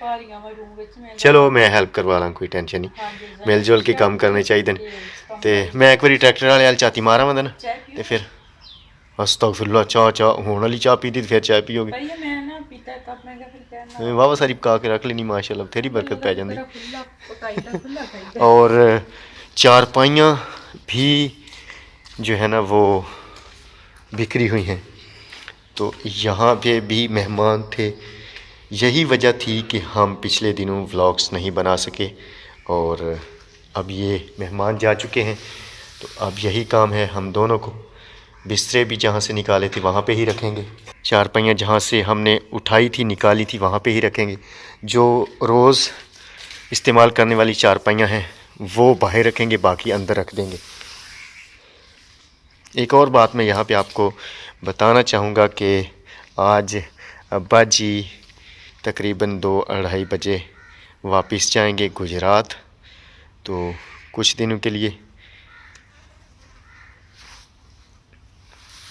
ਭਾਰੀਆਂ ਵਾ ਰੂਮ ਵਿੱਚ ਮੈਂ ਚਲੋ ਮੈਂ ਹੈਲਪ ਕਰਵਾ ਲਾਂ, ਕੋਈ ਟੈਨਸ਼ਨ ਨਹੀਂ, ਹਾਂਜੀ ਮਿਲ ਜੁਲ ਕੇ ਕੰਮ ਕਰਨੇ ਚਾਹੀਦੇ ਨੇ। ਤੇ ਮੈਂ ਇੱਕ ਵਾਰੀ ਟਰੈਕਟਰ ਵਾਲੇ ਵਾਲ ਝਾਤੀ ਮਾਰਾਂ ਵੰਦਾ ਨਾ, ਤੇ ਫਿਰ ਅਸਤਗਫਿਰullah, ਚਾਹ ਹੋਣ ਵਾਲੀ ਚਾਹ ਪੀਤੀ ਤੇ ਫਿਰ ਚਾਹ ਪੀਓਗੇ। ਭਈਆ ਮੈਂ ਨਾ ਪੀਤਾ ਕੱਪ ਮੈਂ ਕਿਹਾ ਫਿਰ ਕਹਿਣਾ ਵਾਵਾ ਸਾਰੀ ਪਕਾ ਕੇ ਰੱਖ ਲੈਣੀ, ਮਾਸ਼ਾਅੱਲਾ ਬਥੇਰੀ ਬਰਕਤ ਪੈ ਜਾਂਦੀ। ਖੁੱਲਾ ਪਕਾਈ ਦਾ ਖੁੱਲਾ ਖਾਈਦਾ। اور چارپائیاں بھی جو ہے نا وہ بکھری ہوئی ہیں، تو یہاں پہ بھی مہمان تھے، یہی وجہ تھی کہ ہم پچھلے دنوں ولاگس نہیں بنا سکے، اور اب یہ مہمان جا چکے ہیں تو اب یہی کام ہے ہم دونوں کو، بسترے بھی جہاں سے نکالے تھے وہاں پہ ہی رکھیں گے، چارپائیاں جہاں سے ہم نے اٹھائی تھی نکالی تھی وہاں پہ ہی رکھیں گے، جو روز استعمال کرنے والی چارپائیاں ہیں وہ باہر رکھیں گے، باقی اندر رکھ دیں گے۔ ایک اور بات میں یہاں پہ آپ کو بتانا چاہوں گا کہ آج ابا جی تقریباً 2-2:30 بجے واپس جائیں گے گجرات، تو کچھ دنوں کے لیے،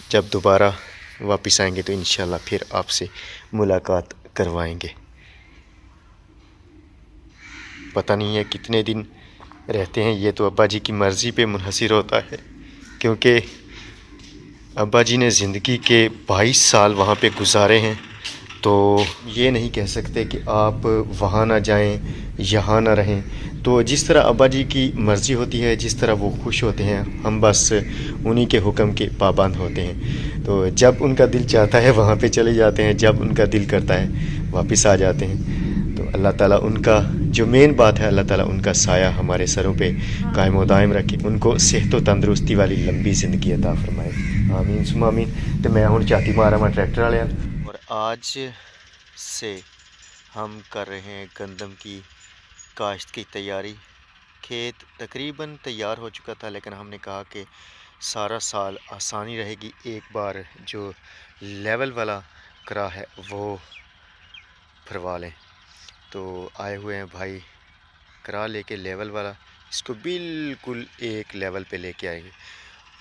جب دوبارہ واپس آئیں گے تو انشاءاللہ پھر آپ سے ملاقات کروائیں گے۔ پتہ نہیں ہے کتنے دن رہتے ہیں، یہ تو ابا جی کی مرضی پہ منحصر ہوتا ہے، کیونکہ ابا جی نے زندگی کے 22 سال وہاں پہ گزارے ہیں، تو یہ نہیں کہہ سکتے کہ آپ وہاں نہ جائیں یہاں نہ رہیں۔ تو جس طرح ابا جی کی مرضی ہوتی ہے، جس طرح وہ خوش ہوتے ہیں، ہم بس انہی کے حکم کے پابند ہوتے ہیں۔ تو جب ان کا دل چاہتا ہے وہاں پہ چلے جاتے ہیں، جب ان کا دل کرتا ہے واپس آ جاتے ہیں۔ تو اللہ تعالیٰ ان کا جو مین بات ہے، اللہ تعالیٰ ان کا سایہ ہمارے سروں پہ قائم و دائم رکھے، ان کو صحت و تندرستی والی لمبی زندگی عطا فرمائے، آمین ثم آمین۔ تو میں ہوں چاتی مارا میں ٹریکٹر والے، اور آج سے ہم کر رہے ہیں گندم کی کاشت کی تیاری۔ کھیت تقریباً تیار ہو چکا تھا، لیکن ہم نے کہا کہ سارا سال آسانی رہے گی، ایک بار جو لیول والا کرا ہے وہ بھروا لیں۔ تو آئے ہوئے ہیں بھائی کرا لے کے لیول والا، اس کو بالکل ایک لیول پہ لے کے آئیں گے،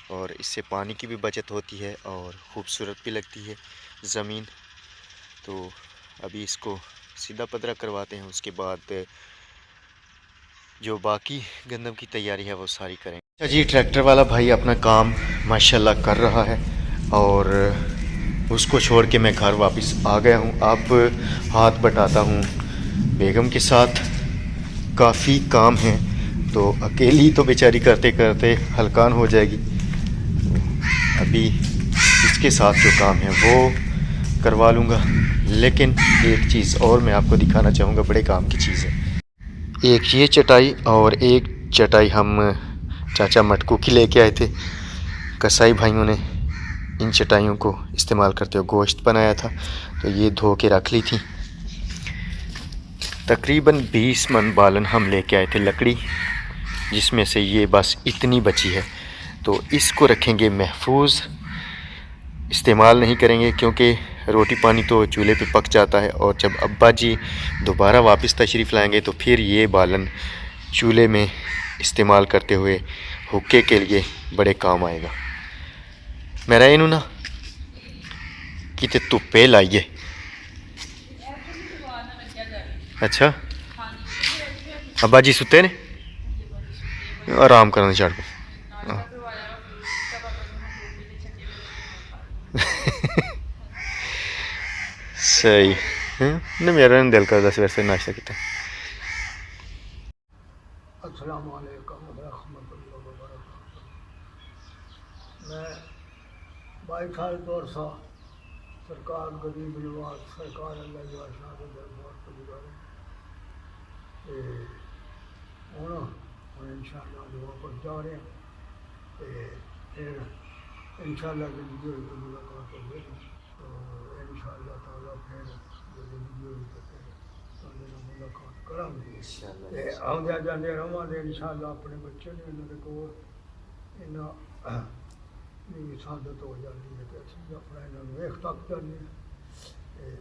اور اس سے پانی کی بھی بچت ہوتی ہے اور خوبصورت بھی لگتی ہے زمین۔ تو ابھی اس کو سیدھا پدرا کرواتے ہیں، اس کے بعد جو باقی گندم کی تیاری ہے وہ ساری کریں۔ اچھا جی، ٹریکٹر والا بھائی اپنا کام ماشاءاللہ کر رہا ہے، اور اس کو چھوڑ کے میں گھر واپس آ گیا ہوں۔ اب ہاتھ بٹاتا ہوں بیگم کے ساتھ، کافی کام ہے، تو اکیلی تو بیچاری کرتے کرتے ہلکان ہو جائے گی، ابھی اس کے ساتھ جو کام ہے وہ کروا لوں گا۔ لیکن ایک چیز اور میں آپ کو دکھانا چاہوں گا، بڑے کام کی چیز ہے۔ ایک یہ چٹائی اور ایک چٹائی ہم چاچا مٹکو کی لے کے آئے تھے، کسائی بھائیوں نے ان چٹائیوں کو استعمال کرتے ہوئے گوشت بنایا تھا، تو یہ دھو کے رکھ لی تھی۔ تقریباً 20 من بالن ہم لے کے آئے تھے لکڑی، جس میں سے یہ بس اتنی بچی ہے، تو اس کو رکھیں گے محفوظ، استعمال نہیں کریں گے، کیونکہ روٹی پانی تو چولہے پہ پک جاتا ہے، اور جب ابا جی دوبارہ واپس تشریف لائیں گے تو پھر یہ بالن چولہے میں استعمال کرتے ہوئے حکے کے لیے بڑے کام آئے گا۔ میرا انہوں نا کتے تپے لائیے۔ اچھا ابا جی ستے نے، آرام کرنا چڑھ پہ صحیح نہیں، میرا دل کرتا سویر سے ناشتہ کیتا۔ السلام علیکم ورحمۃ اللہ وبرکاتہ۔ میں 22 سال دور سا سرکار غریب نواز سرکار اللہ جل شاہ کے دربار کو گزارے، ہوں انشاءاللہ دعا پر جا رہے ہیں، پھر انشاءاللہ زندگی ہوئی تو ملاقات ہوگی، تو انشاءاللہ تعالیٰ پھر جو زندگی ہوئی تو پھر ملاقات کریں گے، آدھے جانے رہا دے انشاءاللہ اپنے بچے نے انہوں نے کول انہاں سعادت ہو جانی ہے، کہ اسی اپنا انہوں نے ایک تک جانے،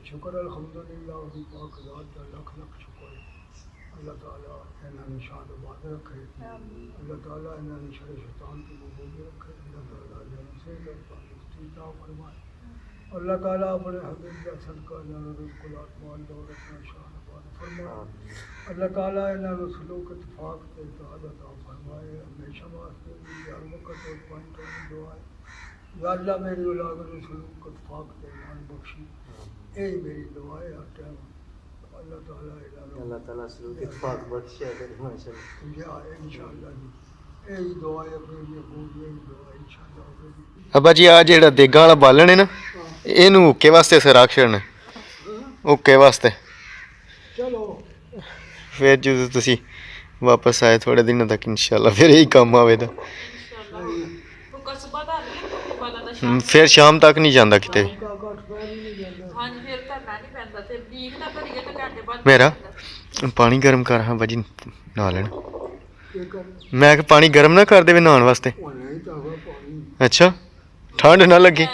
شکر الحمدللہ وہی پاک ذات کا لکھ لکھ شکر ہے۔ اللہ تعالیٰ انہوں نے شان آباد رکھے، اللہ تعالیٰ انہوں نے شر شیطان کی محبوبی رکھے، اللہ تعالیٰ انہوں سے تندرستی عطا فرمائے، اللہ تعالیٰ اپنے حبیب کا صدقہ انہوں نے رزق العاط مال دولت میں شان آباد فرمائے۔ فرما اللہ تعالیٰ انہاں نوں سلوک اتفاق تے اتحاد عطا فرمائے ہمیشہ واسطے بھی ہر وقت اور پانی تو دعا ہے یا اللہ میری اولاد نوں سلوک اتفاق تے ایمان بخشی یہی میری دعا ہے ہر ٹائم اللہ تعالیٰ سلوک اتفاق بخشے ماشاءاللہ یا انشاءاللہ جی یہی دعا ہے اپنے لیے خوب یہی دعا ہے انشاءاللہ ابا جی آ جڑا دیگاں والا بالن ہے نا اینو اوکے واسطے سراخ چھڑنا اوکے واسطے چلو پھر جدوں تسی واپس آئے تھوڑے دنوں تک انشاءاللہ پھر یہی کام آوے گا پھر شام تک نہیں جانا کتے میرا پانی گرم کر ہاں باجی نہا لینا میں کہ پانی گرم نہ کر دے نہان واسطے اچھا ٹھنڈ نہ لگے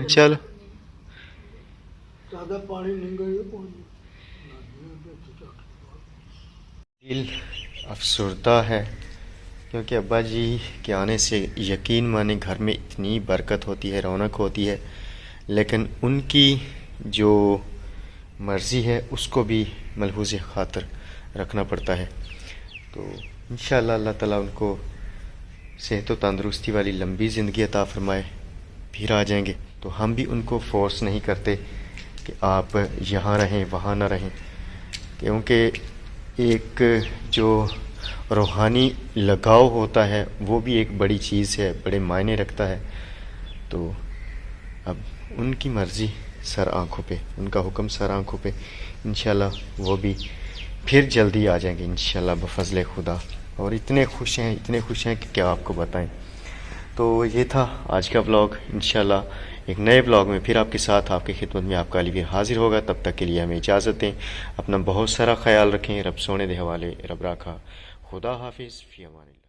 چل دل افسردہ ہے کیونکہ ابا جی کے آنے سے یقین مانے گھر میں اتنی برکت ہوتی ہے رونق ہوتی ہے لیکن ان کی جو مرضی ہے اس کو بھی ملحوظ خاطر رکھنا پڑتا ہے تو انشاءاللہ اللہ تعالیٰ ان کو صحت و تندرستی والی لمبی زندگی عطا فرمائے پھر آ جائیں گے تو ہم بھی ان کو فورس نہیں کرتے کہ آپ یہاں رہیں وہاں نہ رہیں کیونکہ ایک جو روحانی لگاؤ ہوتا ہے وہ بھی ایک بڑی چیز ہے بڑے معنی رکھتا ہے تو اب ان کی مرضی سر آنکھوں پہ ان کا حکم سر آنکھوں پہ انشاءاللہ وہ بھی پھر جلدی آ جائیں گے انشاءاللہ بفضل خدا اور اتنے خوش ہیں کہ کیا آپ کو بتائیں تو یہ تھا آج کا بلاگ انشاءاللہ ایک نئے بلاگ میں پھر آپ کے ساتھ آپ کی خدمت میں آپ کا علی ویر حاضر ہوگا تب تک کے لیے ہمیں اجازت دیں اپنا بہت سارا خیال رکھیں رب سونے دے حوالے رب راکھا خدا حافظ فی امان اللہ